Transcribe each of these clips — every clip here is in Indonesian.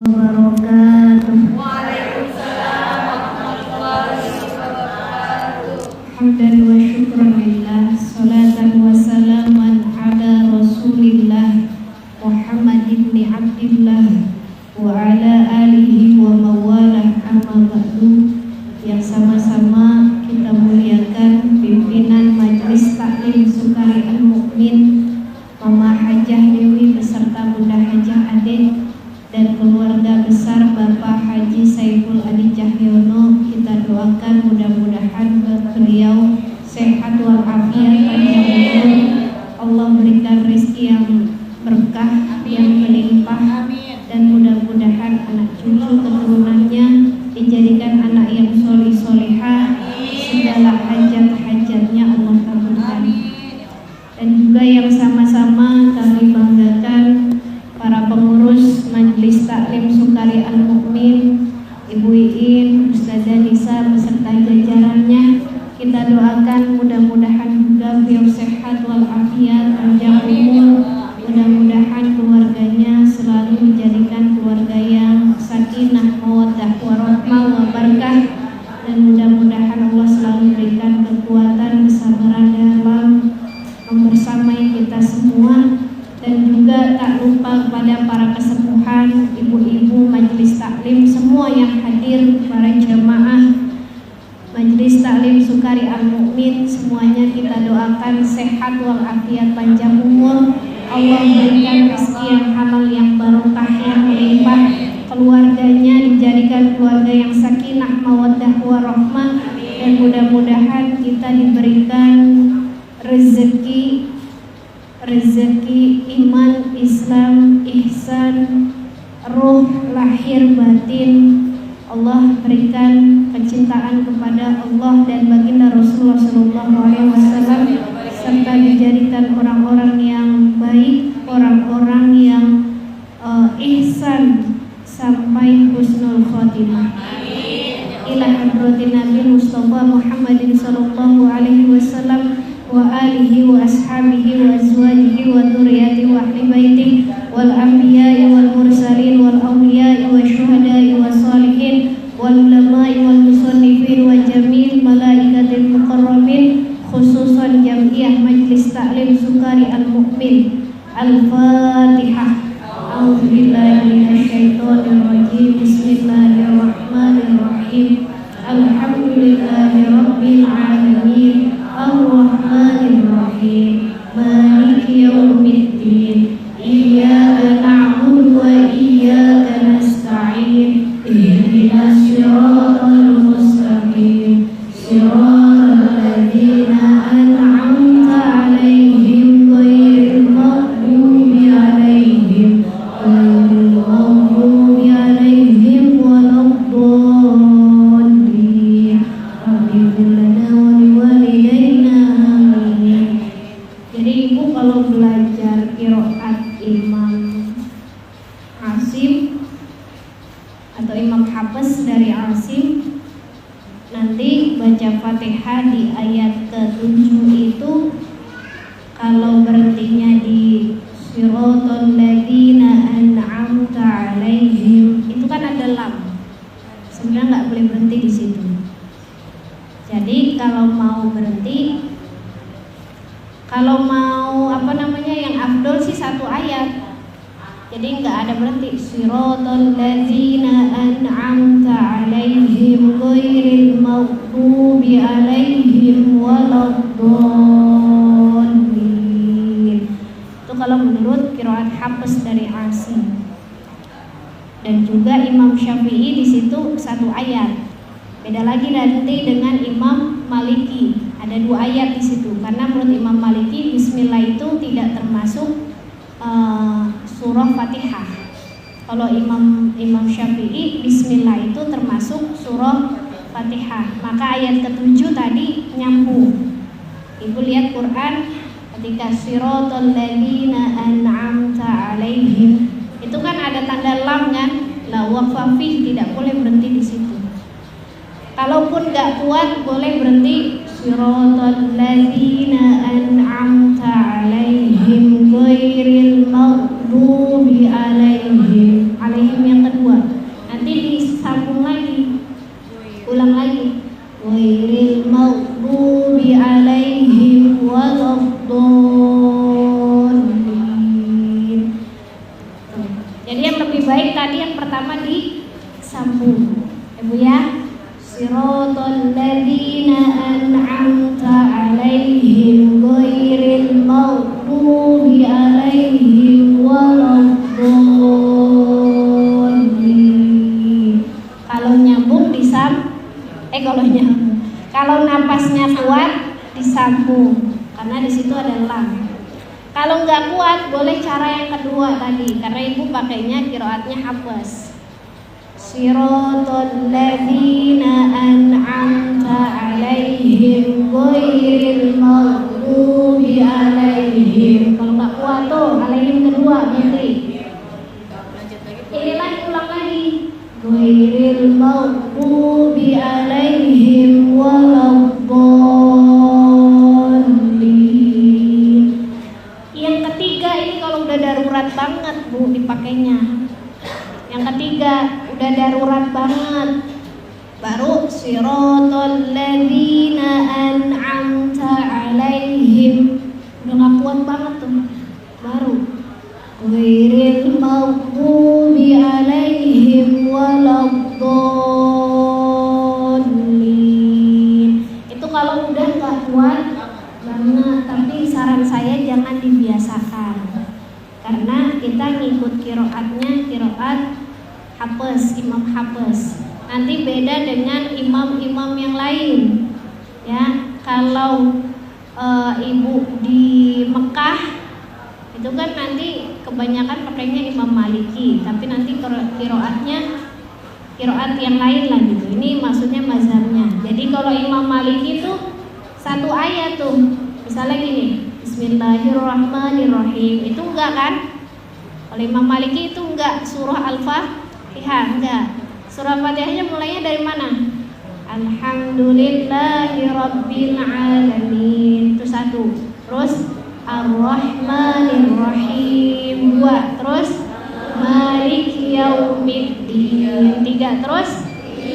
wabarakatuh. Waalaikumsalam warahmatullahi wabarakatuh. Hamdan wa syukran lillah, salatan wa salaman ala rasulillah Muhammad ibn Abdillah wa ala alihi wa mawalah, amma ba'du. Yang sama-sama kita muliakan pimpinan Majelis Taklim Sukari Al-Mu'min, Mama Hajah Dewi beserta Bunda Hajah Ade dan keluarga besar Bapak Haji Saiful Adi Cahyono. Kita doakan mudah-mudahan beliau sehat walafiat, panjang umur, Allah berikan rezeki yang berkah, yang melimpah, dan mudah-mudahan anak cucu keturunannya dijadikan anak yang solih-solihah, segala hajat-hajatnya Allah kabulkan. Dan juga yang sama-sama kami banggakan para pengurus Majelis Taklim Sukari Al-Mu'min, Ibu Iin, Ustazah Nisa beserta jajarannya. Kita doakan mudah-mudahan juga beliau sehat walafiat, panjang umur, mudah-mudahan keluarganya selalu dijadikan keluarga yang sakinah, mawaddah, warahmah, wabarakah, dan mudah-mudahan Allah selalu berikan kekuatan, kesabaran dalam membersamai kita semua. Dan juga tak lupa kepada para kesepuhan, ibu-ibu Majelis Taklim semua yang hadir, para jamaah Majelis Taklim Sukari Al-Mu'min, semuanya kita doakan sehat walafiat, panjang umur, Allah berikan rezeki yang halal, yang barokah, yang melimpah, keluarganya dijadikan keluarga yang sakinah, mawaddah, warahmah, dan mudah-mudahan kita diberikan rezeki iman, Islam, ihsan, ruh, lahir, batin. Allah berikan kecintaan kepada Allah dan baginda Rasulullah SAW, serta dijadikan orang-orang yang baik, orang-orang yang ihsan sampai husnul khotimah. Ila hadratin Nabi Mustafa Muhammadin sallallahu alaihi wasallam wa alihi wa ashabihi wa azwajihi wa dzurriyyatihi wa ahli baitihi wal anbiya'i wal mursalin wal awliya'i wa syuhada'i wa salihin wal ulama'i wal musannifin wa jamil malaikatil muqarrabin, khususan jam'iyah Majelis Taklim Sukari Al-Mu'min. Al-Fatihah. A'udzubillahi minasyaitonir rajim. Bismillahirrahmanirrahim. Alhamdulillahirabbil alamin. Ar-Rahmanir-Rahim, Maliki Yaumiddin, Iyyaka na'budu wa iyyaka nasta'in, Ihdinas siratal mustaqim, siratal ladzina an'amta 'alaihim ghairil maghdubi 'alaihim waladdallin. Rabbil kalau belajar qiraat Imam Asim atau Imam Hafiz dari Asim, nanti baca Fatihah di ayat ke-7 itu, kalau berhentinya di siratal ladzina an'amta 'alaihim, itu kan ada lam. Sebenarnya nggak boleh berhenti di situ. Jadi kalau mau berhenti, kalau mau yang afdol sih satu ayat, jadi nggak ada berhenti. Siratal ladzina an'amta 'alaihim ghairil maghdubi 'alaihim waladdallin. Itu kalau menurut qiraat Hafiz dari Asim. Dan juga Imam Syafi'i di situ satu ayat. Beda lagi nanti dengan Imam Maliki, ada 2 ayat di situ. Karena menurut Imam Maliki Bismillah itu tidak termasuk surah Fatihah. Kalau Imam Syafi'i Bismillah itu termasuk surah Fatihah. Maka ayat ke-7 tadi nyambung. Ibu lihat Quran ketika siratal ladzina an'amta 'alaihim, itu kan ada tanda lam kan? La waqfa fi, tidak boleh berhenti di situ. Kalaupun gak kuat boleh berhenti siratal ladzina an'amta 'alaihim ghairil maghdubi 'alaihim. Alaihim yang kedua. kedua. Nanti disambung lagi, ulang lagi. Ghairil maghdubi alaihim waladdallin. Jadi yang lebih baik tadi yang pertama disambung, Ibu ya. Siratal ladzina an'amta alaihim ghairil maghdubi alaihim waladdallin. Kalau nyambung kalau napasnya kuat disambung karena di situ ada lam. Kalau nggak kuat boleh cara yang kedua tadi, karena ibu pakainya qiraatnya Hafs. Siratal ladzina an'amta alaihim ghairil maghdubi alaihim. Kalau nggak kuat tuh alaihim kedua berarti. Ini lagi ulang lagi. Ghairil maghdubi alaihim waladdallin. Yang ketiga ini kalau udah darurat banget Bu dipakainya. Yang ketiga udah darurat banget, baru siratal ladzina an'amta alaihim. Udah gak kuat banget tuh, baru ghairil maghdubi alaihim waladdallin. Itu kalau udah gak kuat banget, tapi saran saya jangan dibiasakan, karena kita ngikut qiraatnya qiraat Hafs, Imam Hafs. Nanti beda dengan imam-imam yang lain ya. Kalau ibu di Mekah itu kan nanti kebanyakan pakainya Imam Maliki, tapi nanti qiraatnya qiraat yang lain lah gitu. Ini maksudnya mazhabnya. Jadi kalau Imam Maliki itu satu ayat tuh, misalnya gini, Bismillahirrahmanirrahim, itu enggak kan? Kalau Imam Maliki itu enggak surah Al-Fatihah, enggak. Surah Fatihahnya mulainya dari mana? Alhamdulillahirabbil alamin, itu satu. Terus Ar-Rahmanirrahim, dua. Terus Maliki yaumiddin, tiga. Terus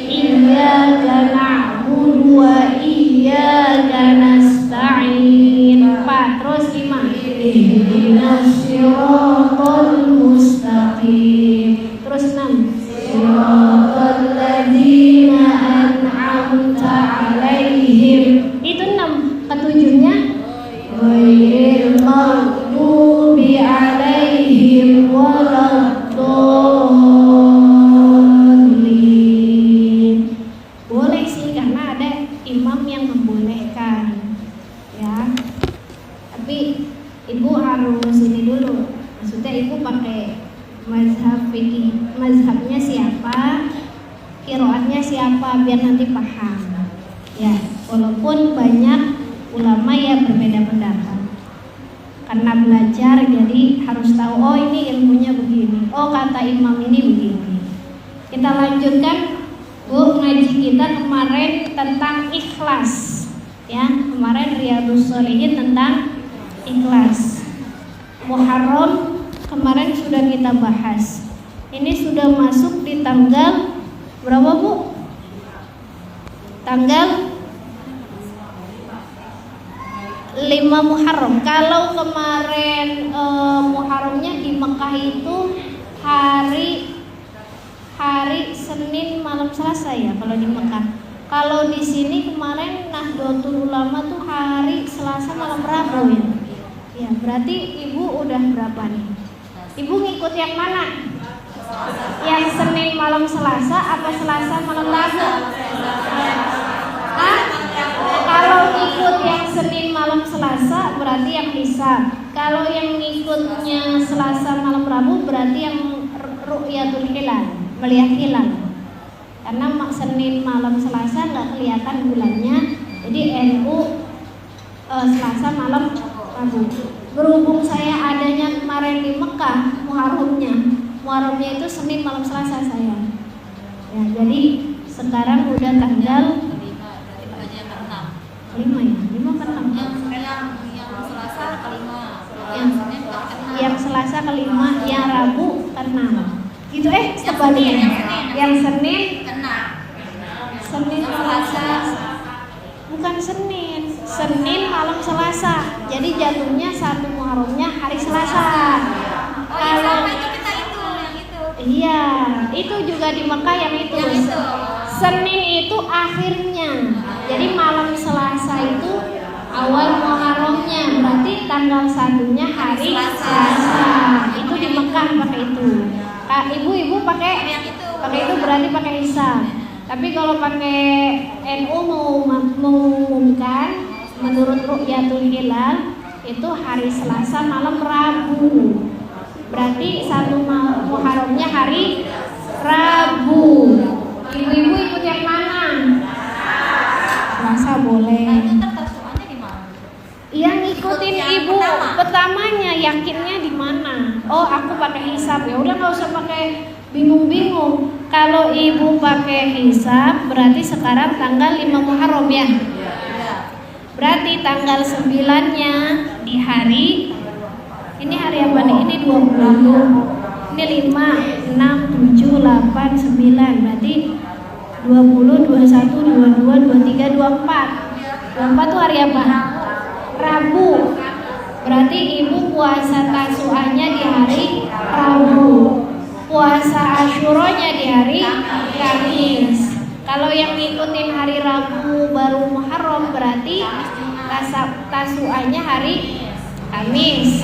Iyyaka na'budu wa iyyaka nasta'in, empat. Terus lima. Ihdinas siratal mustaqim. Terus enam. Siratal ladzina an'amta alaihim. Itu enam. Ketujuhnya ghairil maghdubi alaihim waladdallin. Boleh sih karena ada imam yang membolehkan ya. Tapi ibu harus ini dulu. Maksudnya ibu pakai mazhab fikih, mazhabnya siapa, qiraatnya siapa, biar nanti paham ya. Walaupun banyak ulama ya berbeda pendapat, karena belajar jadi harus tahu, oh ini ilmunya begini, oh kata imam ini begini. Kita lanjutkan Bu ngaji kita kemarin tentang ikhlas ya. Kemarin Riyadhus Shalihin tentang ikhlas. Muharram kemarin sudah kita bahas. Ini sudah masuk di tanggal berapa Bu? Tanggal 5 Muharram. Kalau kemarin Muharramnya di Mekah itu hari Senin malam Selasa ya kalau di Mekah. Kalau di sini kemarin Nahdlatul Ulama tuh hari Selasa malam Rabu ya. Ya, berarti ibu udah berapa nih? Ibu ngikut yang mana? Yang Senin malam Selasa apa Selasa malam Rabu? Kalau ngikut yang Senin malam Selasa berarti yang hisab. Kalau yang ngikutnya Selasa malam Rabu berarti yang ru'yatul hilal, melihat hilal. Karena Senin malam Selasa nggak kelihatan bulannya, jadi NU Selasa malam Rabu. Berhubung saya adanya kemarin di Mekah Muharramnya itu Senin malam Selasa saya. Ya, jadi sekarang udah tanggal 5 ya, 5 kan 6. Yang Selasa ke-5, Yang Selasa ke-5, yang Rabu ke-6. Gitu sebaliknya. Yang Senin Kena. Senin Selasa. Bukan Senin. Senin malam Selasa. Jadi jatuhnya 1 Muharramnya hari Selasa. Oh iya sama itu kita itu yang itu. Iya, itu juga di Mekah yang itu. Yang itu. Senin itu akhirnya. Jadi malam Selasa itu awal Muharramnya. Berarti tanggal 1-nya hari Selasa. Itu di Mekah pakai itu. Ibu-ibu pakai Yang itu. Pakai itu berarti pakai hisab. Tapi kalau pakai NU mau mengumumkan menurut Ru'yatul Hilal itu hari Selasa malam Rabu. Berarti 1 Muharramnya hari Rabu. Ibu-ibu ikut yang mana? Selasa boleh. Nah, itu tertentuannya di mana? Yang ngikutin Yang ibu pertamanya yakinnya di mana? Oh, aku pakai hisab. Ya udah nggak usah pakai bingung-bingung. Kalau ibu pakai hisab berarti sekarang tanggal 5 Muharram ya. Berarti tanggal 9-nya di hari ini hari apa nih? Ini 20. Ini 5, 6, 7, 8, 9. Berarti 20, 21, 22, 23, 24. 24 tuh hari apa? Rabu. Berarti ibu puasa tasu'anya di hari Rabu. Puasa Asyuranya di hari Kamis. Kalau yang ngikutin hari Rabu baru Muharram berarti tasu'anya hari Kamis.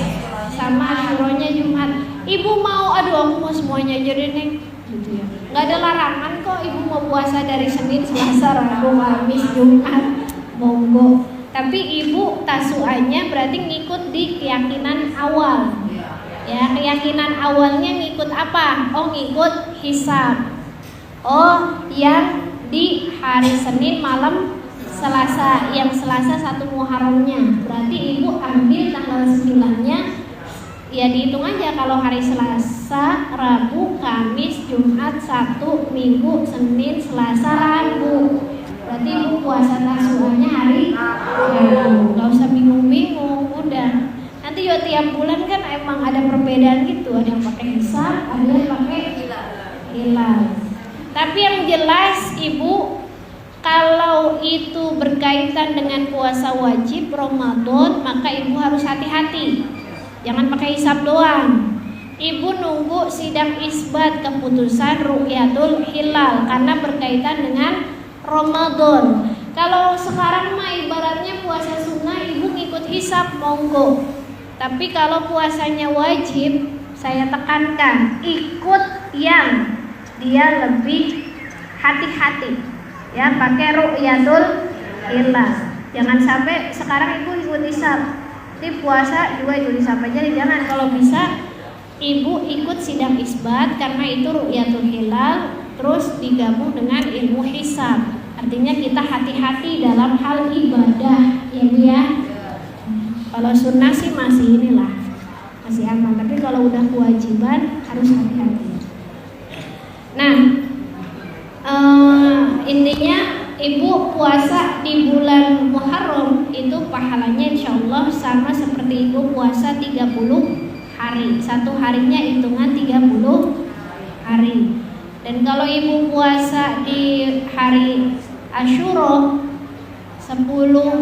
Sama Asyuranya Jumat. Ibu mau, aduh aku mau semuanya aja deh Neng gitu ya. Gak ada larangan kok ibu mau puasa dari Senin, Selasa, Rabu, Kamis, Jumat, monggo. Tapi ibu tasu'anya berarti ngikut di keyakinan awal. Ya, keyakinan awalnya ngikut apa? Oh, ngikut hisab. Oh, yang di hari Senin malam Selasa, yang Selasa 1 Muharramnya. Berarti ibu ambil tanggal 9-nya. Ya dihitung aja kalau hari Selasa, Rabu, Kamis, Jumat, Sabtu, Minggu, Senin, Selasa, Rabu. Berarti ibu puasa tasu'anya hari Rabu. Gak usah bingung-bingung, udah. Nanti ya tiap bulan kan emang ada perbedaan gitu. Ada yang pakai hisab, ada yang pakai hilal. Tapi yang jelas ibu, kalau itu berkaitan dengan puasa wajib Ramadan, maka ibu harus hati-hati. Jangan pakai hisab doang. Ibu nunggu sidang isbat keputusan Ru'yatul Hilal karena berkaitan dengan Ramadan. Kalau sekarang mah ibaratnya puasa sunnah, ibu ngikut hisab monggo. Tapi kalau puasanya wajib, saya tekankan ikut yang dia lebih hati-hati. Ya, pakai Ru'yatul Hilal. Jangan sampai sekarang ibu ikut hisab. Di puasa juga ikut hisab aja, jangan. Kalau bisa ibu ikut sidang isbat karena itu Ru'yatul Hilal terus digabung dengan ilmu hisab. Artinya kita hati-hati dalam hal ibadah, ya Bu ya. Kalau sunnah sih masih inilah, masih aman. Tapi kalau udah kewajiban harus hati-hati. Nah, intinya ibu puasa di bulan Muharram itu pahalanya insya Allah sama seperti ibu puasa 30 hari. Satu harinya hitungan 30 hari. Dan kalau ibu puasa di hari Asyura 10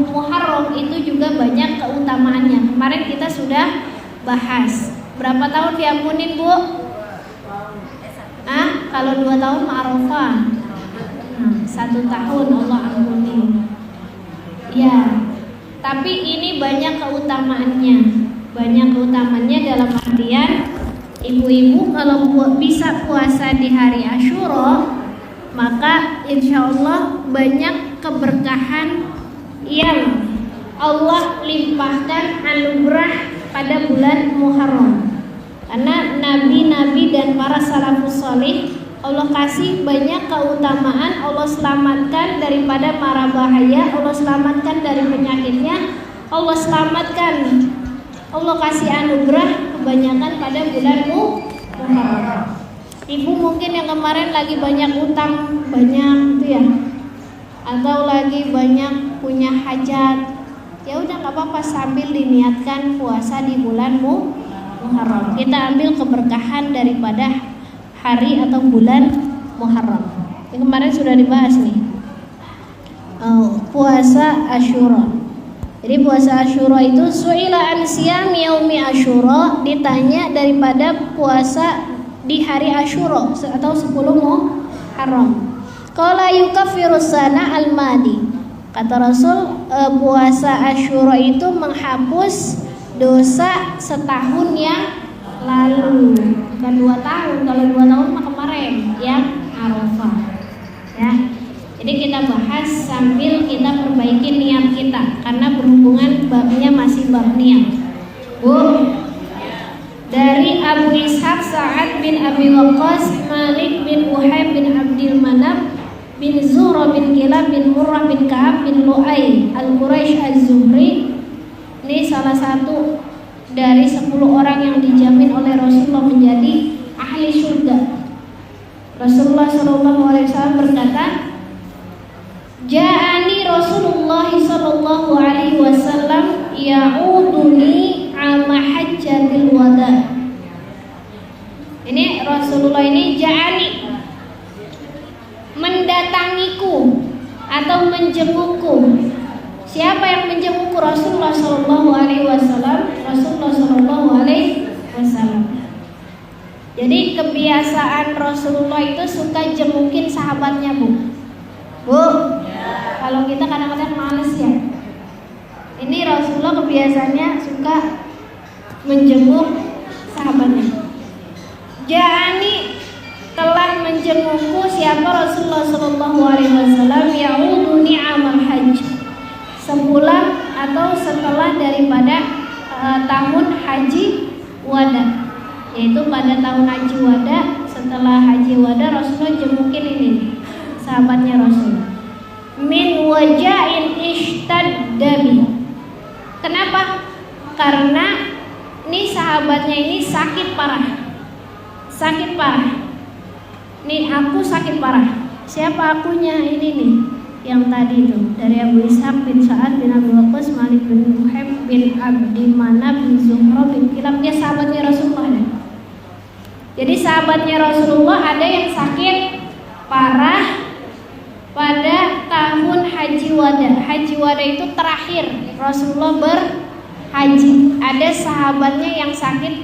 Muharram itu juga banyak keutamaannya. Kemarin kita sudah bahas. Berapa tahun diampunin Bu? Kalau 2 tahun Arafah. 1 tahun Allah ampuni. Ya, tapi ini banyak keutamaannya. Banyak keutamaannya dalam artian ibu-ibu kalau bisa puasa di hari Asyura, maka insya Allah banyak keberkahan yang Allah limpahkan anugerah pada bulan Muharram. Karena nabi-nabi dan para salafus salih Allah kasih banyak keutamaan, Allah selamatkan daripada mara bahaya, Allah selamatkan dari penyakitnya, Allah selamatkan, Allah kasih anugerah kebanyakan pada bulan Muharram. Ibu mungkin yang kemarin lagi banyak utang, banyak gitu ya, atau lagi banyak punya hajat, ya udah nggak apa-apa sambil diniatkan puasa di bulan Muharram. Kita ambil keberkahan daripada hari atau bulan Muharram. Ini kemarin sudah dibahas nih. Puasa Asyura. Jadi puasa Asyura itu su'ila an siyam yaumi Asyura, ditanya daripada puasa di hari Asyura atau 10 Muharram. Qala yukaffiru sana al-madi. Kata Rasul, puasa Asyura itu menghapus dosa setahun yang lalu. Bukan 2 tahun. Kalau 2 tahun mah kemarin yang Arafah. Ya. Jadi kita bahas sambil kita perbaiki niat kita karena berhubungan babnya masih bab niat. Bu, dari Abu Ishaq Sa'ad bin Abi Waqqas, Malik bin Uhayb bin Abdul Manaf bin Zuhra bin Kilab bin Murrah bin Ka'ab bin Lu'ay Al-Quraisy Az-Zuhri. Ini salah satu dari 10 orang yang dijamin oleh Rasulullah menjadi ahli surga. Rasulullah SAW berkata, Ja'ani Rasulullah sallallahu alaihi wasallam ya'uduni ama hajjatil wada. Ini Rasulullah ini ja'ani, mendatangiku atau menjengukku. Siapa yang menjengukku? Rasulullah sallallahu alaihi wasallam. Rasulullah sallallahu alaihi wasallam. Jadi kebiasaan Rasulullah itu suka jengukin sahabatnya, Bu. Kalau kita kadang-kadang males ya. Ini Rasulullah kebiasaannya suka menjenguk sahabatnya. Ja'ani, telah menjengukku siapa? Rasulullah sallallahu alaihi wasallam ya'uduni amal hajj, sebulan atau setelah daripada tahun haji wada, yaitu pada tahun haji wada. Setelah haji wada Rasulullah jengukin ini sahabatnya Rasul. Min wajain ishtaddabi. Kenapa? Karena ini sahabatnya ini sakit parah. Sakit parah. Nih aku sakit parah. Siapa akunya? Ini nih yang tadi itu dari Abu Ishaq bin Sa'ad bin Abi Waqqas, Malik bin Uhayb bin Abdi Manaf bin Zuhra bin Kilab. Dia sahabatnya Rasulullah ya. Jadi sahabatnya Rasulullah ada yang sakit parah pada tahun haji wada. Haji wada itu terakhir Rasulullah berhaji. Ada sahabatnya yang sakit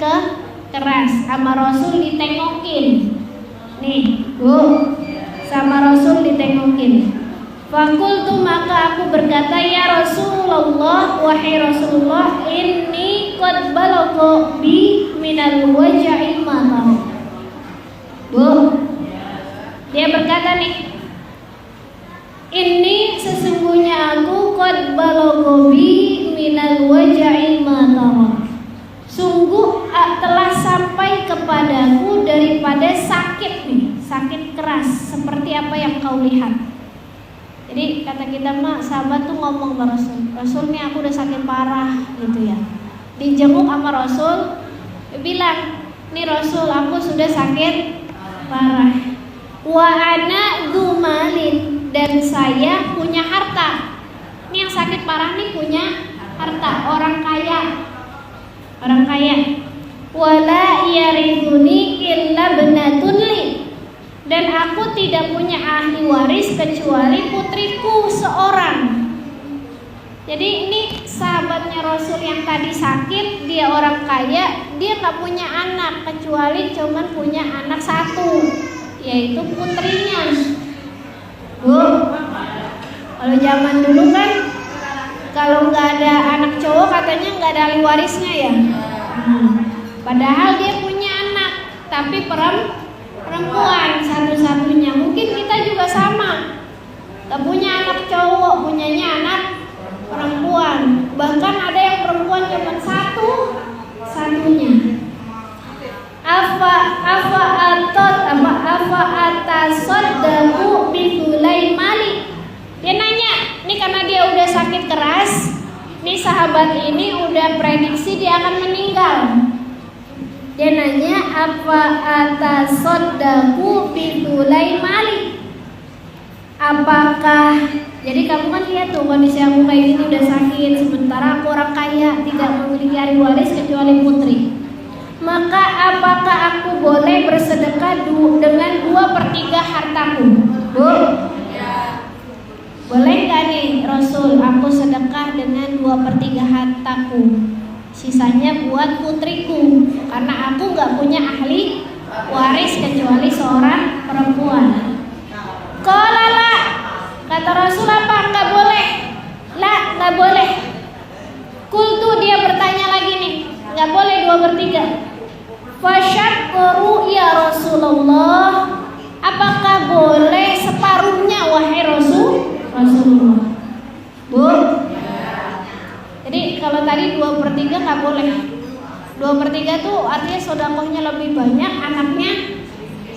keras, sama Rasul ditengokin. Nih, Bu, sama Rasul ditengokin. Fakultu, maka aku berkata, ya Rasulullah, wahai Rasulullah, inni qad balagha bi minal waja'il ma. Bu, dia berkata nih, ini sesungguhnya aku qad balagha bi minal waja'il ma. Sungguh telah sampai kepadaku daripada sakit nih, sakit keras seperti apa yang kau lihat. Jadi kata kita mah sahabat tuh ngomong ke Rasul, Rasul nih aku udah sakit parah gitu ya. Dijenguk sama Rasul, bilang, nih Rasul aku sudah sakit parah. Wa ana dzumalin, dan saya punya harta. Ini yang sakit parah nih punya harta, orang kaya. Orang kaya. Wala yarithuni illa bnatun li, dan aku tidak punya ahli waris kecuali putriku seorang. Jadi ini sahabatnya Rasul yang tadi sakit, dia orang kaya, dia nggak punya anak kecuali cuman punya anak satu, yaitu putrinya. Bu, kalau zaman dulu kan kalau nggak ada anak cowok katanya nggak ada ahli warisnya ya. Padahal dia punya anak, tapi perempuan satu-satunya. Mungkin kita juga sama, gak punya anak cowok, punyanya anak perempuan. Bahkan ada yang perempuan cuma satunya. Afa atasaddaqu bi hulai mali. Dia nanya, ini karena dia udah sakit keras, nih sahabat ini udah prediksi dia akan meninggal. Dia nanya, apa atasaddaqu bi hulai mali? Apakah, jadi kamu kan lihat tuh kondisi aku kayak gini udah sakit, sementara aku orang kaya tidak memiliki ahli waris kecuali putri. maka apakah aku boleh bersedekah dengan 2/3 hartaku? Bu? Boleh nggak nih Rasul, aku sedekah dengan 2/3 hartaku, sisanya buat putriku, karena aku nggak punya ahli waris kecuali seorang perempuan. Qala la, kata Rasul apa? Nggak boleh. La, nggak boleh. Kultu, dia bertanya lagi nih, nggak boleh 2/3. Fasyakuru ya Rasulullah, apakah boleh separuhnya wahai Rasulullah? Bu? Jadi kalau tadi 2/3 nggak boleh. 2/3 tuh artinya sodakohnya lebih banyak, anaknya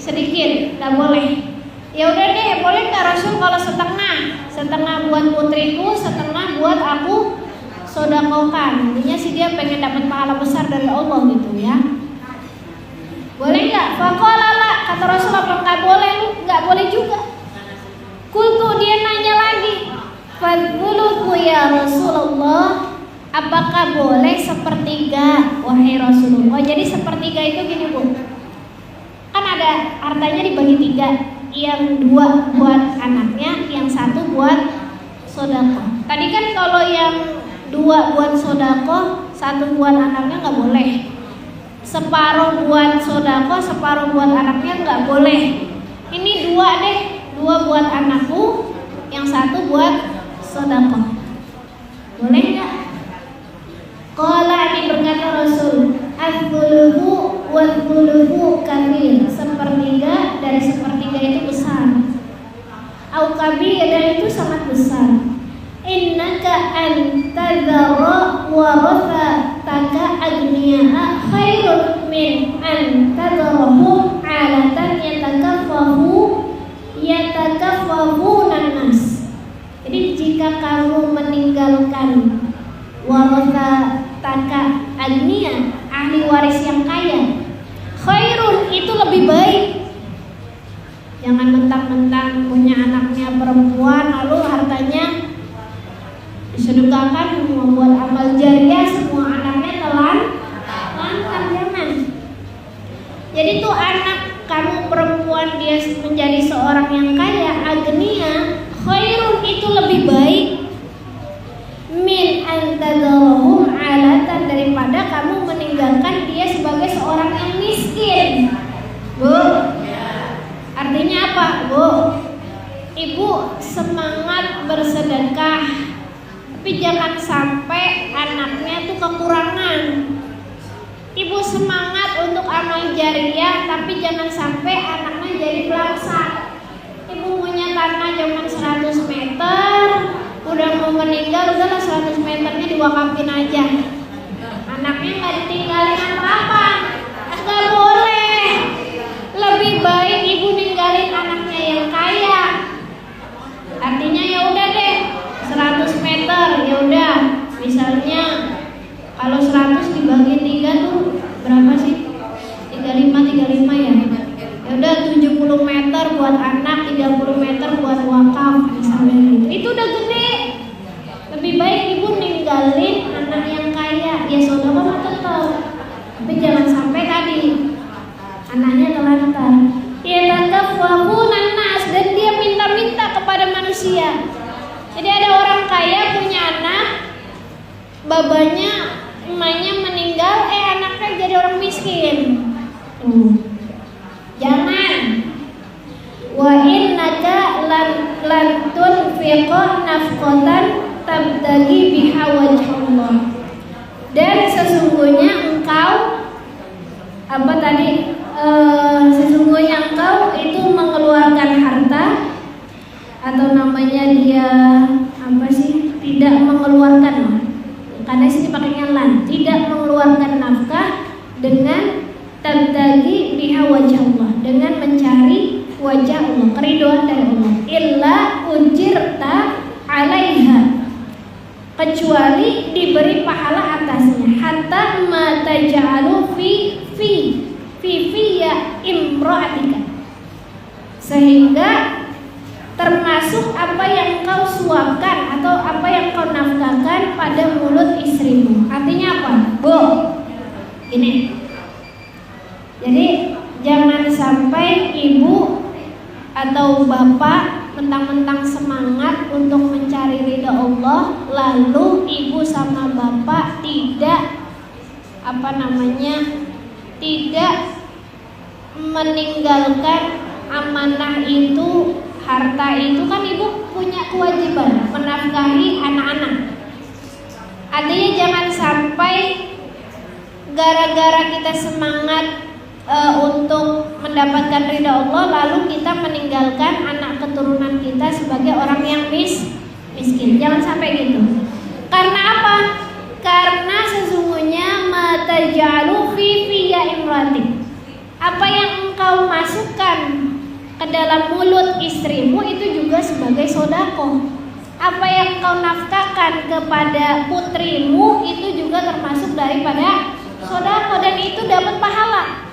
sedikit, nggak boleh. Ya udah deh, boleh nggak Rasul kalau setengah? Setengah buat putriku, setengah buat aku sodakohkan. Intinya sih dia pengen dapat pahala besar dari Allah gitu ya. Boleh nggak? Faqala la, kata Rasul apa nggak boleh? Nggak boleh juga. Kultu, dia nanya lagi. Fadhuluku ya Rasulullah, apakah boleh 1/3 wahai Rasulullah? Jadi 1/3 itu gini Bu, kan ada hartanya dibagi 3, yang 2 buat anaknya, yang 1 buat sodako. Tadi kan kalau yang 2 buat sodako, 1 buat anaknya nggak boleh. Separuh buat sodako, separuh buat anaknya nggak boleh. Ini 2 deh, 2 buat anakku, yang 1 buat sodako. Boleh nggak? Qala, ini berkata Rasul, az-dzuluhu wal-dzuluhu kabir, 1/3 dari 1/3 itu besar. Au kabir, dan itu sangat besar. Innaka antadzara warathataka agniya'a khairun min antadzarahum 'alatan yatakaffafuna nas. Jadi jika kamu meninggalkan warathataka agniya, ahli waris yang kaya, khairun, itu lebih baik. Jangan mentang-mentang punya anaknya perempuan lalu hartanya disedekahkan, membuat amal jariah, semua anaknya lantar, jangan. Jadi tuh anak kamu perempuan dia menjadi seorang yang kaya, agniya, khairun, itu lebih baik min antadzarahum 'alatan, daripada kamu meninggalkan dia sebagai seorang yang miskin. Bu, artinya apa Bu? Ibu semangat bersedekah, tapi jangan sampai anaknya tuh kekurangan. Ibu semangat untuk amal jariah, tapi jangan sampai anaknya jadi belangsak. Ibu punya tanah zaman 100 meter, udah mau meninggal, udahlah 100 meternya diwakafin aja. Anaknya nggak ditinggalin apa-apa, nggak boleh. Lebih baik ibu ninggalin anaknya yang kaya. Artinya ya udah deh, 100 meter, ya udah. Misalnya kalau 100 dibagi 3 tuh berapa sih? 35 ya. Ya udah 70 meter buat anak, 30 meter buat wakaf misalnya gitu. Itu udah gede. Lebih baik ibu ninggalin anak yang kaya. Ya saudara mah tetap, tapi jangan sampai tadi anaknya telantar. Ya takaffafuna nas, dan dia minta-minta kepada manusia. Jadi ada orang kaya punya anak, babanya, emaknya meninggal, anaknya jadi orang miskin. Jangan. Wa innaka lan tunfiqa nafqatan tabtagi biha wajhallah. Dan sesungguhnya engkau sesungguhnya engkau itu mengeluarkan harta, atau namanya dia tidak mengeluarkan, karena sini pakainya lan, tidak mengeluarkan nafkah dengan tabtagi biha wajah Allah, dengan mencari wajah Allah, keridhaan dari Allah, illa ujirta alaiha, kecuali diberi pahala atasnya, hatta ma taj'alu fi ya imra'atika, sehingga termasuk apa yang kau suapkan atau apa yang kau nafkahkan pada mulut istrimu. Artinya apa? Bu, ini Jadi jangan sampai ibu atau bapak mentang-mentang semangat untuk mencari ridha Allah, lalu ibu sama bapak tidak tidak meninggalkan amanah itu, harta itu. Kan ibu punya kewajiban menafkahi anak-anak. Artinya jangan sampai gara-gara kita semangat untuk mendapatkan ridha Allah, lalu kita meninggalkan anak keturunan kita sebagai orang yang miskin. Jangan sampai gitu. Karena apa? Karena sesungguhnya matajalu fi imratik. Apa yang engkau masukkan ke dalam mulut istrimu itu juga sebagai sodako. Apa yang engkau nafkahkan kepada putrimu itu juga termasuk daripada sodako, dan itu dapat pahala.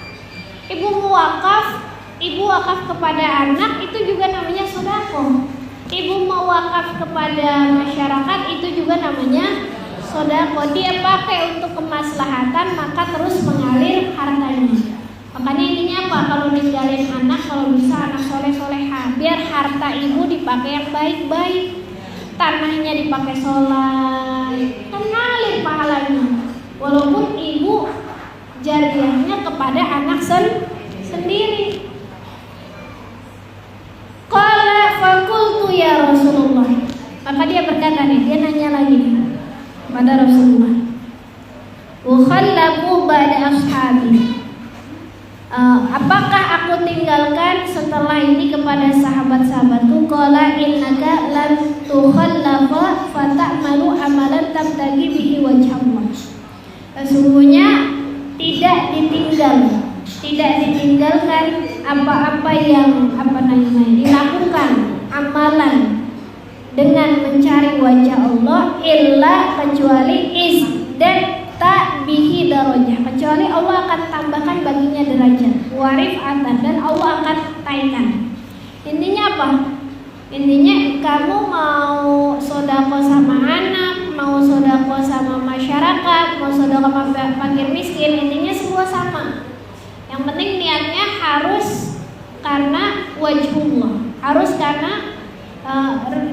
Ibu wakaf kepada anak itu juga namanya sodako. Ibu mau wakaf kepada masyarakat itu juga namanya sodako. Dia pakai untuk kemaslahatan, maka terus mengalir hartanya. Makanya intinya apa? Kalau ninggalin anak, kalau bisa anak soleh-soleha, biar harta ibu dipakai yang baik-baik, tanahnya dipakai sholat, kan ngalir pahalanya. Walaupun ibu jariahnya kepada anak sendiri. Qala fakultu ya Rasulullah. Maka dia berkata nih, dia nanya lagi kepada Rasulullah, ukhallafu ba'da ashabi. Apakah aku tinggalkan setelah ini kepada sahabat-sahabatku? Qala innaka lam tukhallafa fata'malu amalan tabtagi bihi wajhallah. Sesungguhnya tidak ditinggalkan apa-apa yang dilakukan amalan dengan mencari wajah Allah, illa kecuali izdatta bihi darajah, kecuali Allah akan tambahkan baginya derajat, warifatan, dan Allah akan taikkan. Intinya apa? Intinya kamu mau sodako sama anak, mau sodako sama masyarakat, mau sodako sama fakir miskin, intinya semua sama. Yang penting niatnya harus karena wajhullah, harus karena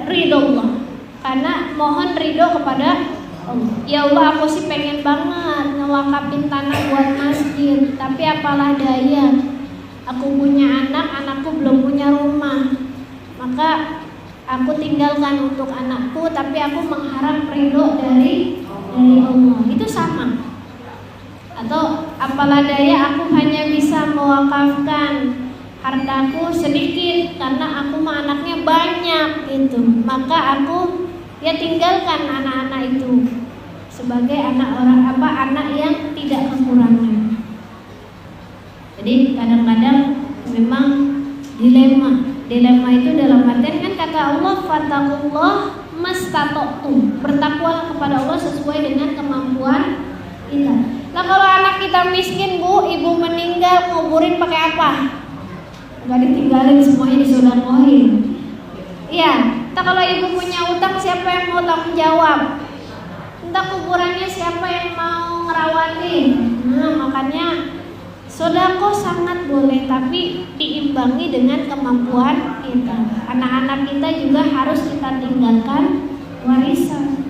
ridho Allah, karena mohon ridho kepada Allah. Ya Allah, aku sih pengen banget ngewakafin tanah buat masjid, tapi apalah daya, aku punya anak, anakku belum punya rumah, maka aku tinggalkan untuk anakku, tapi aku mengharap ridho dari Allah. Itu sama. Atau apalah daya, aku hanya bisa mewakafkan hartaku sedikit karena aku mah anaknya banyak gitu, maka aku tinggalkan anak-anak itu sebagai anak yang tidak kekurangan. Jadi kadang-kadang memang dilema itu dalam artian, kan kata Allah, fattaqullah mastata'tum, bertakwalah kepada Allah sesuai dengan kemampuan kita. Nah kalau anak kita miskin bu, ibu meninggal, nguburin pakai apa? Gak ditinggalin, semuanya disodakohin. Iya, entah kalau ibu punya utang, siapa yang mau tanggung jawab? Entah kuburannya siapa yang mau ngerawatin? Nah makanya sodako sangat boleh, tapi diimbangi dengan kemampuan kita. Anak-anak kita juga harus kita tinggalkan warisan.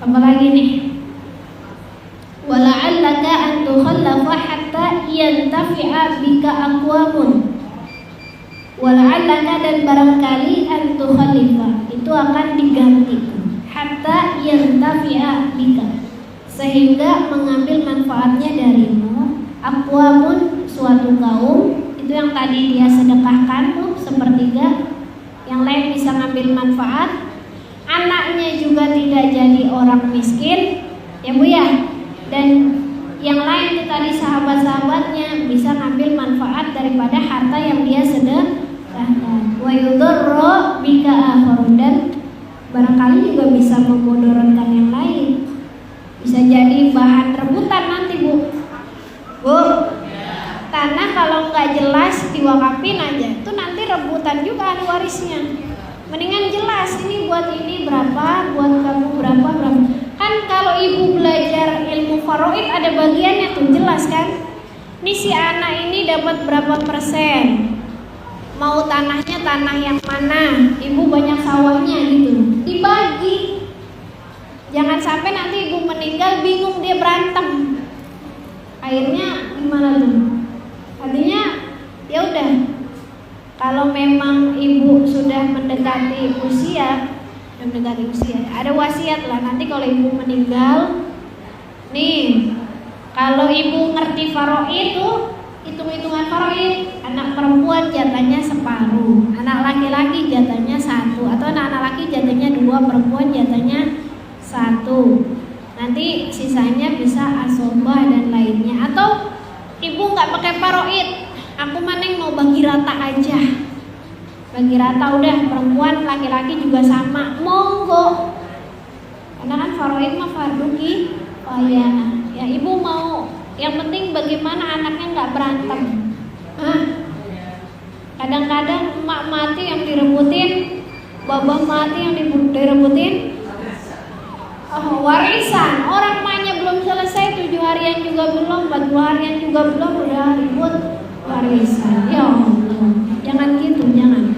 Apalagi nih? Wala'allaka an tukhallafa hatta yantafi'a bika aqwamun. Wala'allaka, dan barangkali an tukhallafa itu akan diganti hatta yantafi'a bika, sehingga mengambil manfaatnya darimu. Aqwamun, suatu kaum, itu yang tadi dia sedekahkan tuh sepertiga, yang lain bisa ngambil manfaat. Anaknya juga tidak jadi orang miskin, ya bu ya. Dan yang lain itu tadi sahabat-sahabatnya bisa ngambil manfaat daripada harta yang dia sedekahkan. Wa yudurra bika akharun, dan barangkali juga bisa memudaratkan yang lain. Bisa jadi bahan rebutan nanti bu. Tanah kalau nggak jelas diwakafin aja, itu nanti rebutan juga ahli warisnya. Mendingan jelas, ini buat ini berapa, buat kamu berapa. Kan kalau ibu belajar ilmu faraid ada bagiannya tuh jelas kan. Ini si anak ini dapat berapa persen? Mau tanahnya tanah yang mana? Ibu banyak sawahnya gitu. Dibagi. Jangan sampai nanti ibu meninggal bingung dia berantem. Akhirnya gimana tuh? Artinya ya udah. Kalau memang ibu sudah mendekati usia, ada wasiat lah. Nanti kalau ibu meninggal, nih, kalau ibu ngerti faraid tuh, hitung-hitungan faraid, anak perempuan jatahnya separuh, anak laki-laki jatahnya 1, atau anak laki jatahnya 2, perempuan jatahnya 1. Nanti sisanya bisa asobah dan lainnya. Atau ibu nggak pakai faraid, aku maning mau bagi rata aja. Bagi rata udah, perempuan laki-laki juga sama, monggo. Karena kan faraid mah fardu kifayah. Ya ibu mau, yang penting bagaimana anaknya nggak berantem. Kadang-kadang emak mati yang direbutin, baba mati yang direbutin. Warisan. Orang emaknya belum selesai, 7 harian juga belum, 40 harian juga belum, udah ribut warisan. Ya Allah, jangan gitu, jangan.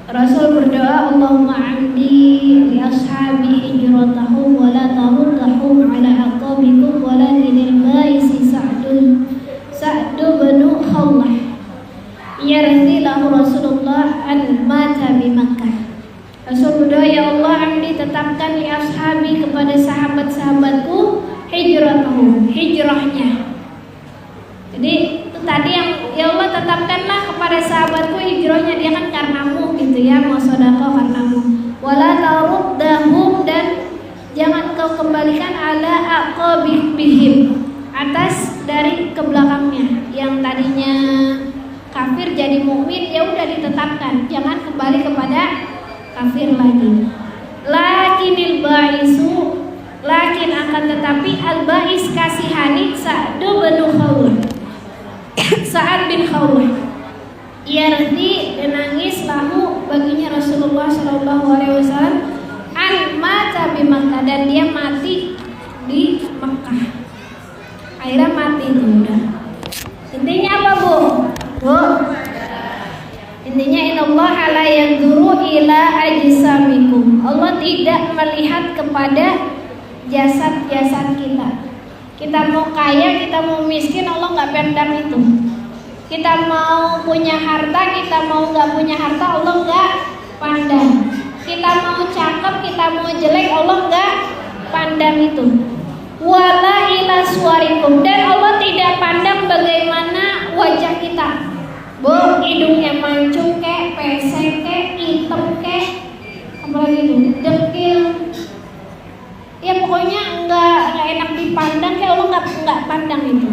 Rasul berdoa, Allahumma amdi li ashabi hijratahum wa la taruddahum ala aqabikum wa la dinil baisi Sa'du banu Khawlah yarthi lahu Rasulullah an mata bi Makkah. Rasul berdoa, ya Allah, amdi tetapkan li ashabi kepada sahabat-sahabatku hijratahum, hijrahnya. Jadi itu tadi yang ya Allah tetapkanlah kepada sahabatku hijrahnya, dia kan karenamu gitu ya, mau sedekah karenamu. Wala taruddahum, dan jangan kau kembalikan ala aqabihim, atas dari ke belakangnya. Yang tadinya kafir jadi mukmin, ya udah ditetapkan, jangan kembali kepada kafir lagi. Lakinil baisu, lakin akan tetapi al bais kasihani Sa'du bin Khawlah, Sa'ad bin Khawlah, yardi menangis lahu baginya Rasulullah SAW an mata bi Makkah, dan dia mati di Makkah. Akhirnya mati itu udah. Intinya apa bu? Intinya innallaha la yanzuru ila ajsamikum. Allah tidak melihat kepada jasad-jasad kita. Kita mau kaya, kita mau miskin, Allah nggak pandang itu. Kita mau punya harta, kita mau nggak punya harta, Allah nggak pandang. Kita mau cakep, kita mau jelek, Allah nggak pandang itu. Wala ila suwarikum, dan Allah tidak pandang bagaimana wajah kita. Bu, hidungnya mancung kek, pesek kek, hitam kek, apalagi itu, dekil. Ya pokoknya nggak enak dipandang, kayak Allah nggak pandang itu.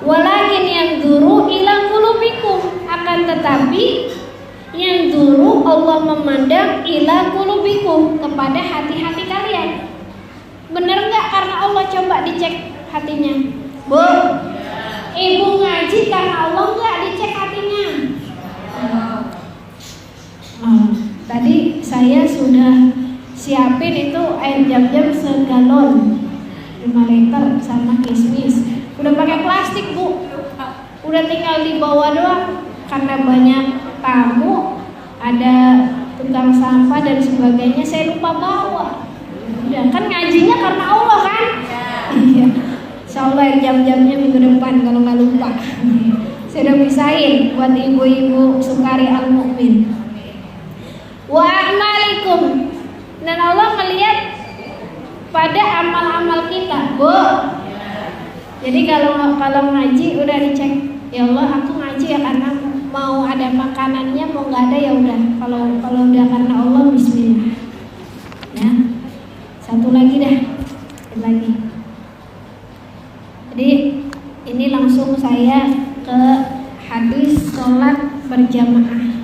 Walakin yang zuru ila qulubikum, akan tetapi yang zuru Allah memandang ila qulubikum, kepada hati-hati kalian. Bener nggak? Karena Allah coba dicek hatinya. Bu, ibu ngaji karena Allah nggak dicek hatinya. Tadi saya sudah siapin itu air jam-jam segalon 5 liter sama kismis. Udah pakai plastik bu, udah tinggal dibawa doang. Karena banyak tamu, ada tukang sampah dan sebagainya, saya lupa bawa. Udah kan ngajinya karena Allah kan? Iya. Insyaallah air jam-jamnya minggu depan kalau nggak lupa. Saya udah pisahin buat ibu-ibu Sukari Al-Mukmin. Wa a'malikum, dan Allah melihat pada amal-amal kita, bu. Jadi kalau ngaji udah dicek, ya Allah aku ngaji ya karena mau ada makanannya, mau nggak ada ya udah. Kalau udah karena Allah, Bismillah. Ya, satu lagi dah, lagi. Jadi ini langsung saya ke hadis sholat berjamaah.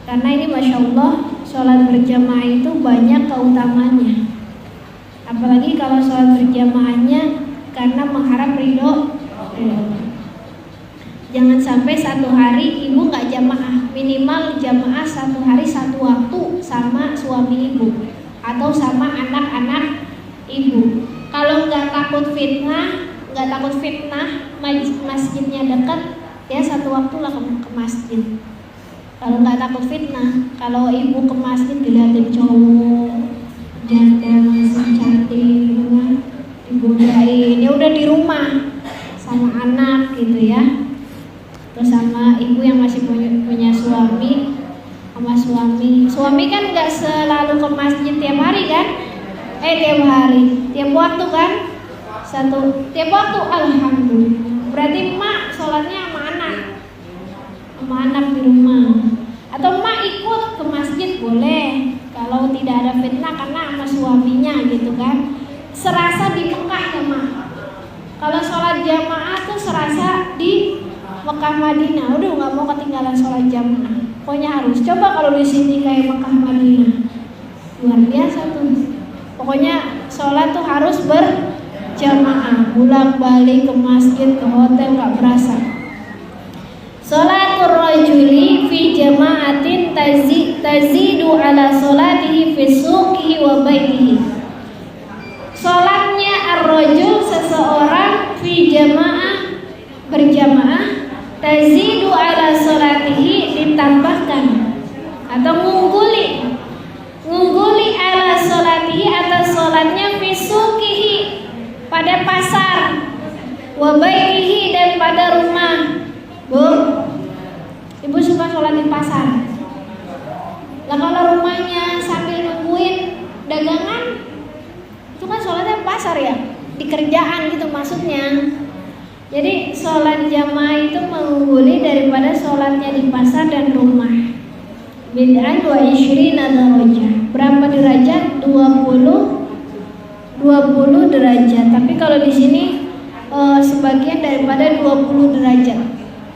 Karena ini Masya Allah, sholat berjamaah itu banyak keutamaannya. Apalagi kalau sholat berjamaahnya karena mengharap ridho. Jangan sampai satu hari ibu nggak jamaah, minimal jamaah satu hari satu waktu sama suami ibu atau sama anak-anak ibu. Kalau nggak takut fitnah, masjidnya dekat, ya satu waktu lah ke masjid. Kalau nggak takut fitnah, kalau ibu ke masjid dilihatin cowok, janda masih cantik, gitu kan, digodain, ya udah di rumah sama anak gitu ya. Terus sama ibu yang masih punya suami, sama suami kan nggak selalu ke masjid tiap hari kan? Tiap waktu kan? Tiap waktu, alhamdulillah. Berarti emak sholatnya sama anak di rumah. Atau emak ikut ke masjid boleh, kalau tidak ada fitnah karena sama suaminya gitu kan. Serasa di Mekah ya mak. Kalau sholat jamaah tuh serasa di Mekah Madinah. Udah nggak mau ketinggalan sholat jamaah. Pokoknya harus. Coba kalau di sini kayak Mekah Madinah, luar biasa tuh. Pokoknya sholat tuh harus berjamaah, bolak-balik ke masjid, ke hotel nggak berasa. Sholatul rajuli fi jama'atin tazidu ala sholatihi fi suqihi wa baitihi. Sholatnya ar-rajul seseorang fi jama'ah, berjamaah, tazidu ala sholatihi, ditambahkan atau ngungguli ala sholatihi, atas sholatnya fi suqihi, pada pasar, wa baitihi, dan pada rumah. Bu, ibu suka sholat di pasar. Lah kalau rumahnya sambil nungguin dagangan, itu kan sholatnya pasar ya, di kerjaan gitu maksudnya. Jadi sholat jamaah itu mengungguli daripada sholatnya di pasar dan rumah. Bid'an 20 derajat. Berapa derajat? 20 derajat. Tapi kalau di sini sebagian daripada 20 derajat.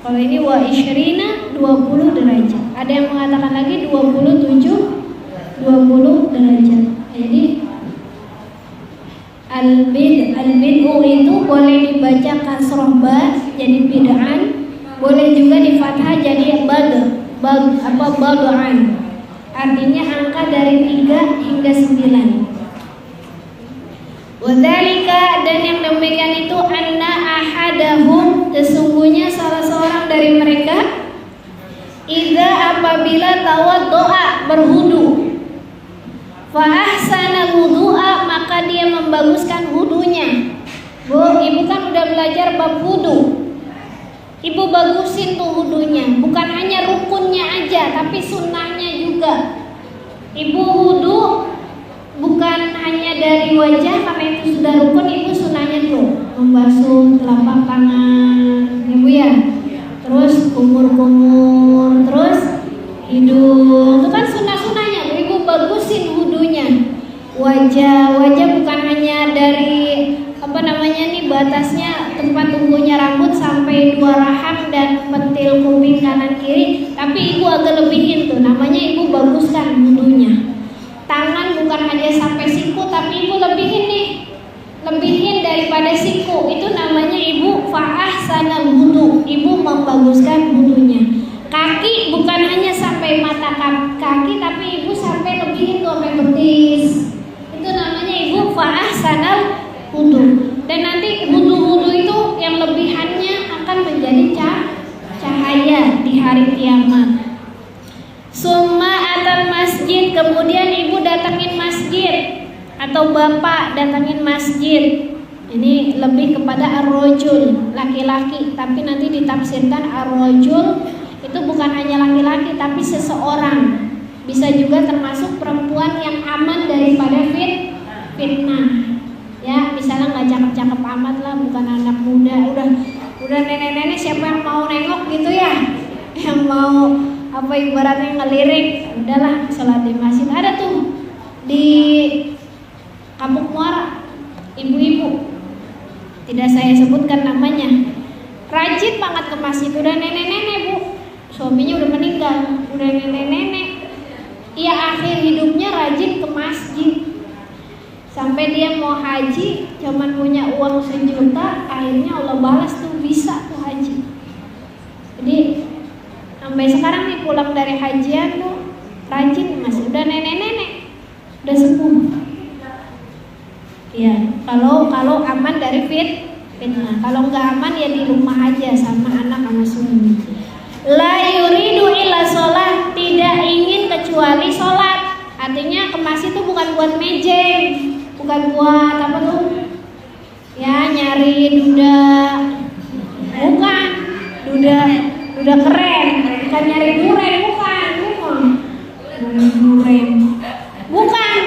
Kalau ini wa isyrina 20 derajat. Ada yang mengatakan lagi 20 derajat. Jadi al-bid'u itu boleh dibaca kasroh ba jadi bid'an, boleh juga di fathah jadi bad'an. Artinya angka dari 3 hingga 9. Wadzalika, dan yang demikian itu anna ahadahum, sesungguhnya salah seorang dari mereka, idza apabila tawaddoa, berwudu, fa ahsana wudu'a, maka dia membaguskan wudunya. Bu, ibu kan udah belajar bab wudu. Ibu bagusin tuh wudunya, bukan hanya rukunnya aja tapi sunnahnya juga. Ibu wudu bukan hanya dari wajah, karena itu sudah rukun. Ibu sunahnya tuh membasuh telapak tangan, ibu ya, terus kumur-kumur, terus hidung, itu kan sunah-sunahnya. Ibu bagusin wudunya. Wajah bukan hanya dari batasnya tempat tumbuhnya rambut sampai 2 rahang dan pentil kuping kanan kiri, tapi ibu agak lebihin tuh, namanya ibu baguskan wudunya. Tangan bukan hanya sampai siku, tapi ibu lebihin daripada siku, itu namanya ibu fa'ahsanal wudu, ibu membaguskan wudunya. Kaki bukan hanya sampai mata kaki, tapi ibu sampai lebihin tuh sampai betis, itu namanya ibu fa'ahsanal wudu. Dan nanti wudu-wudu itu yang lebihannya akan menjadi cahaya di hari kiamat. Summa atal masjid, kemudian ibu datangin masjid atau bapak datangin masjid. Ini lebih kepada ar-rajul, laki-laki, tapi nanti ditafsirkan ar-rajul itu bukan hanya laki-laki tapi seseorang. Bisa juga termasuk perempuan yang aman daripada fitnah. Ya, misalnya nggak cakep-cakep amat lah, bukan anak muda, udah nenek-nenek, siapa yang mau nengok gitu ya, yang mau apa ibaratnya ngelirik, udahlah sholat di masjid. Ada tuh di Kampung Muara, ibu-ibu, tidak saya sebutkan namanya, rajin banget ke masjid, udah nenek-nenek bu, suaminya udah meninggal, udah nenek-nenek, ia akhir hidupnya rajin ke masjid. Sampai dia mau haji, cuman punya uang 1 juta, akhirnya Allah balas tuh, bisa tuh haji. Jadi sampai sekarang nih pulang dari hajian tuh rajin masih, udah nenek-nenek, udah sepuh. Ya, kalau aman dari fitnah. Kalau nggak aman ya di rumah aja sama anak sama suami. La yuridu illa sholat, tidak ingin kecuali sholat. Artinya kemas itu bukan buat mejeng, bukan buat apa tuh? Ya nyari duda, bukan duda keren, bukan nyari duren, bukan. Bukan,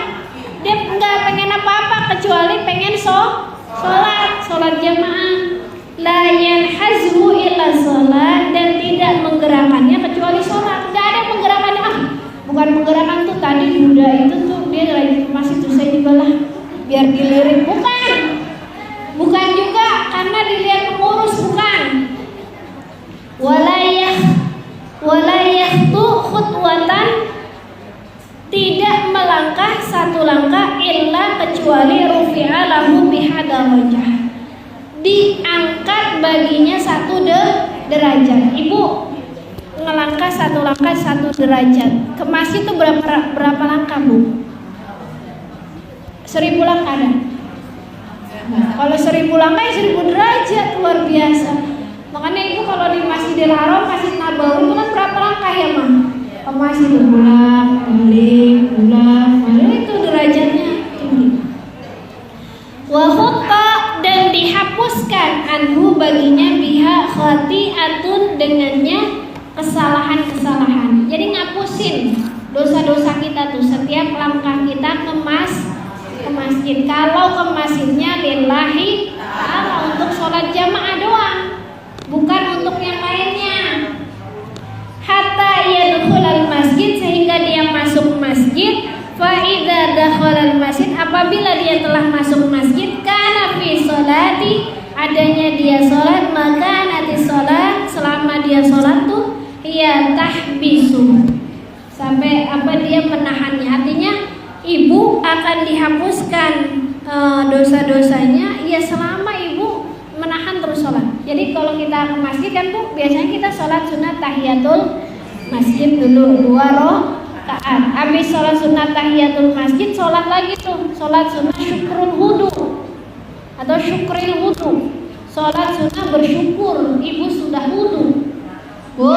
dia nggak pengen apa-apa kecuali pengen sholat jamaah. La yanhazmu illa sholat, dan tidak menggerakkannya kecuali sholat. Nggak ada menggerakkannya. Bukan menggerakkan tuh tadi duda itu tuh dia lagi kemas itu saya dibelah biar dilirik, bukan juga karena dilihat pengurus, bukan. Walayah tuh khutwatan, tidak melangkah satu langkah illa kecuali rufi'a lahu bihadarajah, diangkat baginya satu derajat. Ibu ngelangkah satu langkah satu derajat. Kemas itu berapa langkah, Bu? 1000 langkah ada? Kalau 1000 langkah ya 1000 derajat, luar biasa. Makanya ibu kalau di Masjidil Haram, Masjid Nabawi itu kan berapa langkah ya, Mah? Kemas itu pulang, itu derajatnya tinggi. Wa khutta, dan dihapuskan anhu baginya biha khati'atun, dengannya kesalahan-kesalahan. Jadi ngapusin dosa-dosa kita tuh setiap langkah kita ke masjid. Kalau ke masjidnya lillahi ta'ala, untuk sholat jamaah doang, bukan untuk yang lainnya. Hatta yadkhulal masjid, sehingga dia masuk masjid. Fa idza dakhalal masjid, apabila dia telah masuk masjid, kana fi sholati, adanya dia sholat, maka nanti sholat, selama dia sholat tuh ia tahbisu, sampai dia menahannya. Artinya ibu akan dihapuskan dosa-dosanya ya selama ibu menahan terus sholat. Jadi kalau kita ke masjid kan Bu, biasanya kita sholat sunat tahiyatul masjid dulu 2 rakaat. Habis sholat sunat tahiyatul masjid, sholat lagi tuh, sholat sunat syukrul wudu atau syukril wudu, sholat sunat bersyukur ibu sudah wudu. Bu,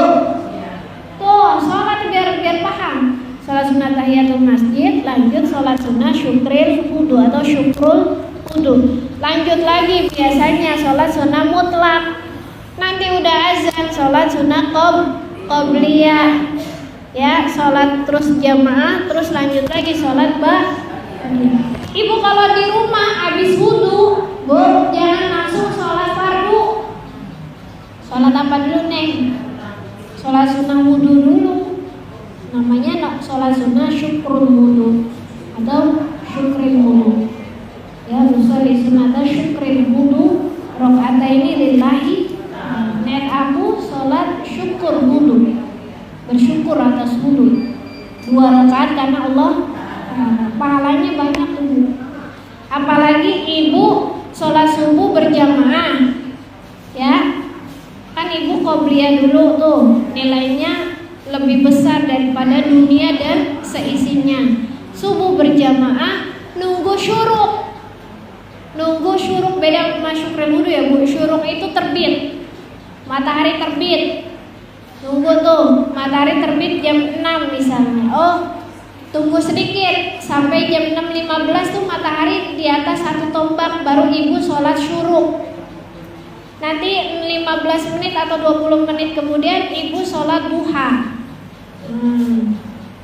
tuh sholat biar paham. Sholat sunat tahiyatul masjid, lanjut sholat sunat syukril wudu atau syukrul wudu. Lanjut lagi biasanya sholat sunat mutlak. Nanti udah azan sholat sunat qobliyah. Ya, sholat terus jamaah, terus lanjut lagi sholat ba'diyah. Ibu kalau di rumah habis wudu, Bu, jangan langsung sholat fardu. Sholat apa dulu, Neng? Sholat sunnah wudu dulu. Namanya sholat sunnah syukrul wudu atau syukril wudu. Ya, usolli sunnata syukril wudu rakaataini lillahi. Niat aku sholat syukur wudu, bersyukur atas wudu 2 rakaat karena Allah. Pahalanya banyak tuh. Apalagi ibu sholat subuh berjamaah, ya kan ibu qobliyah dulu tuh, nilainya lebih besar daripada dunia dan seisinya. Subuh berjamaah nunggu syuruk. Beda sama syukrul wudu ya Bu. Syuruk itu terbit, matahari terbit. Tunggu tuh, matahari terbit jam 6 misalnya. Oh, tunggu sedikit sampai jam 6.15 tuh matahari di atas 1 tombak, baru ibu sholat syuruk. Nanti 15 menit atau 20 menit kemudian ibu sholat duha.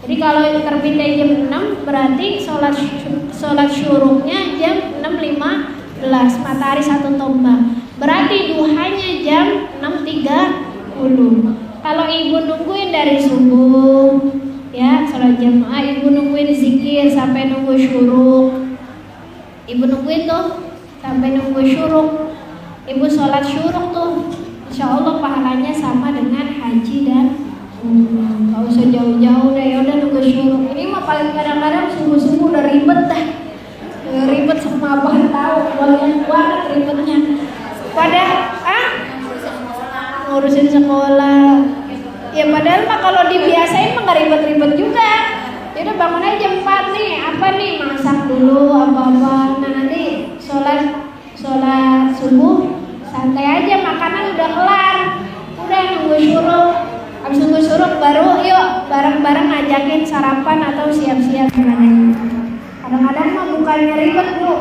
Jadi kalau terbitnya jam 6 berarti sholat syuruknya jam 6.15, matahari 1 tombak. Berarti duhanya jam 6.30. Kalau ibu nungguin dari subuh, ya sholat jamaah, ibu nungguin zikir sampai nunggu syuruk. Ibu nungguin tuh sampai nunggu syuruk. Ibu sholat syuruk tuh, insya Allah pahalanya sama dengan haji dan gak usah jauh-jauh deh, ya udah nunggu syuruk. Ini mah paling kadang-kadang subuh-subuh udah ribet dah. Ribet sama abah tahu, banyak banget ribetnya. Ngurusin sekolah. Ya padahal mah kalau dibiasain mah gak ribet-ribet juga. Ya udah bangun aja jam 4 nih, apa nih, masak dulu apa-apa. Nah nanti sholat subuh santai aja, makanan udah kelar, udah nunggu syuruk. Habis nunggu syuruk baru yuk bareng-bareng ngajakin sarapan atau siap-siap gimana. Kadang-kadang mah bukannya ribet bu,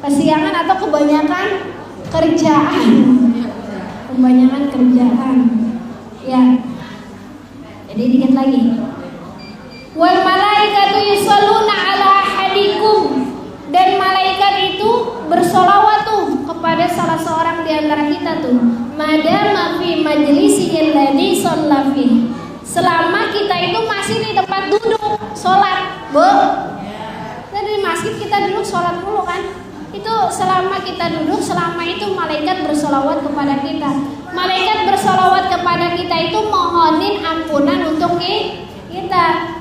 kesiangan atau kebanyakan kerjaan. Ya. Jadi dikit lagi. Wal malaikatu yusholluna ala ahadikum, dan malaikat itu bersolawat tuh kepada salah seorang di antara kita tuh. Madama fi majlisihil ladzi shalla fi, selama kita itu masih di tempat duduk sholat, bu. Jadi di masjid kita duduk sholat dulu kan. Itu selama kita duduk, selama itu malaikat bersolawat kepada kita. Malaikat bersolawat kepada kita itu mohonin ampunan untuk kita.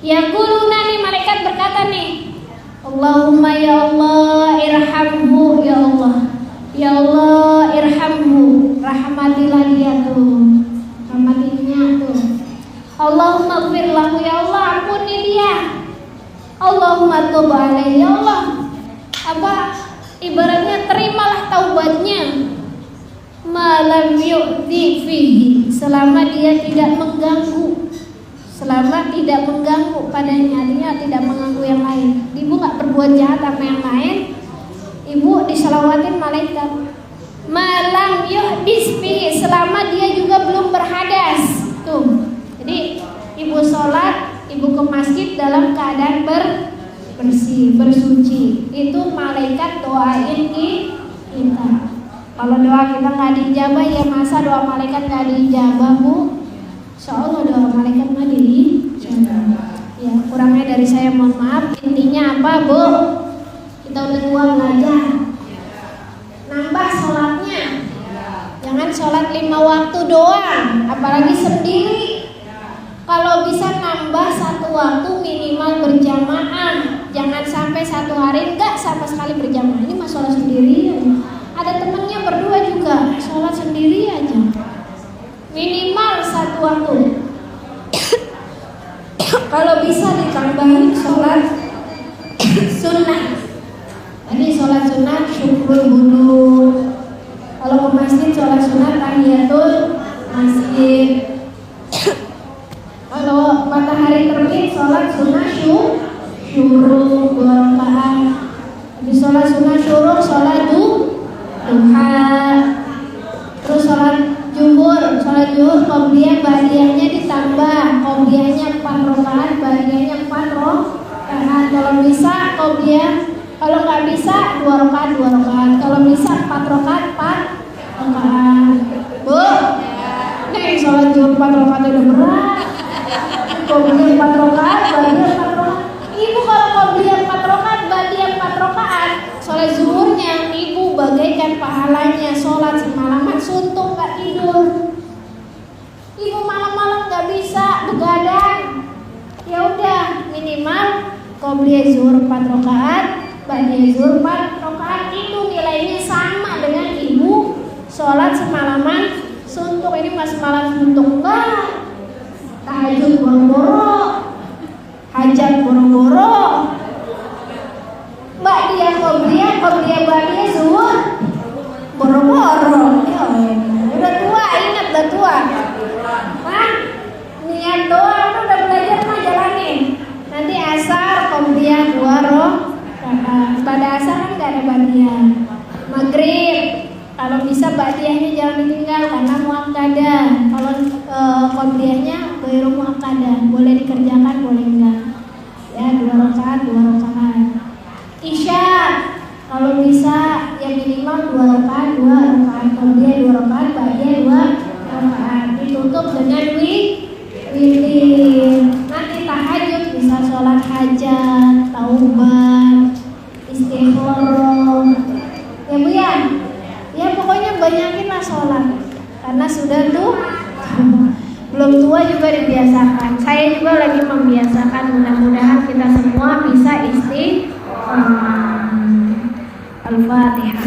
Yaquluna nih, malaikat berkata nih, Allahumma ya Allah irhamhu, ya Allah, ya Allah irhamhu, rahmatilah dia tuh, rahmatinya tuh. Allahumma gfir lahu, ya Allah ampuni dia. Allahumma tub alaihi, ya Allah, apa ibaratnya terimalah taubatnya. Malam yu'di fihi, selama dia tidak mengganggu, selama tidak mengganggu padanya, artinya tidak mengganggu yang lain. Ibu nggak berbuat jahat sama yang lain, ibu diselawatin malaikat. Malam yu'di fihi, selama dia juga belum berhadas tuh. Jadi ibu sholat, ibu ke masjid dalam keadaan bersih, bersuci, itu malaikat doain kita. Kalau doa kita nggak dijabah, ya masa doa malaikat nggak dijabah bu? Insya Allah doa malaikat nggak dijabah. Ya kurangnya dari saya mohon maaf. Intinya apa bu? Kita udah tua belajar, nambah sholatnya. Jangan sholat 5 waktu doang, apalagi sendiri. Kalau bisa nambah 1 waktu minimal berjamaah. Jangan sampai 1 hari enggak sama sekali berjamaah. Ini mah sholat sendiri. Ada temennya berdua juga sholat sendiri aja. Minimal 1 waktu. Kalau bisa ditambahin sholat sunnah. Tadi sholat sunnah syukur wudu. Kalau ke masjid sholat sunnah tahiyatul masjid. Kalau matahari terbit sholat sunnah syuruk 2 rakaat. Habis sholat sunnah syuruk sholat duha. Terus sholat zuhur qobliyah ba'diyahnya ditambah. Qobliyahnya 4 rakaat, ba'diyahnya 4 rakaat. Kalau bisa qobliyah, kalau nggak bisa 2 rakaat 2 rakaat. Kalau bisa 4 rakaat 4 rakaat. Bu, nih sholat zuhur 4 rakaat udah berat. Qobliyah 4 rakaat, ba'diyah 4 rakaat. Ibu kalau qobliyah 4 rakaat, ba'diyah 4 rakaat, sholat zuhurnya ibu bagaikan pahalanya sholat semalaman suntuk gak tidur. Ibu malam-malam gak bisa begadang, ya udah minimal qobliyah zuhur 4 rakaat, ba'diyah zuhur 4 rakaat, itu nilainya sama dengan ibu sholat semalaman suntuk. Ini mas semalam suntuk enggak, tahajud boro-boro, hajat boro-boro, ba'diyah qobliyah ba'diyah zuhur boro-boro. Ya udah tua, ingat udah tua. Hah? Niat doang udah belajar mah jalanin. Nanti asar qobliyah 2 rakaat. Pada asar kan enggak ada ba'diyah. Maghrib kalau bisa ba'diyahnya jangan ditinggal karena muakkadah. Kalau qobliyahnya ghairu muakkadah, boleh dikerjakan boleh enggak. Ya 2 rakaat 2 rakaat. Isya kalau bisa ya minimal 2 rakaat 2 rakaat, qobliyah 2 rakaat, ba'diyah 2 rakaat. Ditutup dengan witir. Nanti tahajud bisa sholat hajat, taubat, istikharah. Ya bu ya. Ya pokoknya banyakinlah sholat. Karena sudah tuh belum tua juga dibiasakan. Saya juga lagi membiasakan. Mudah-mudahan kita semua bisa istiqomah. Al-Fatihah.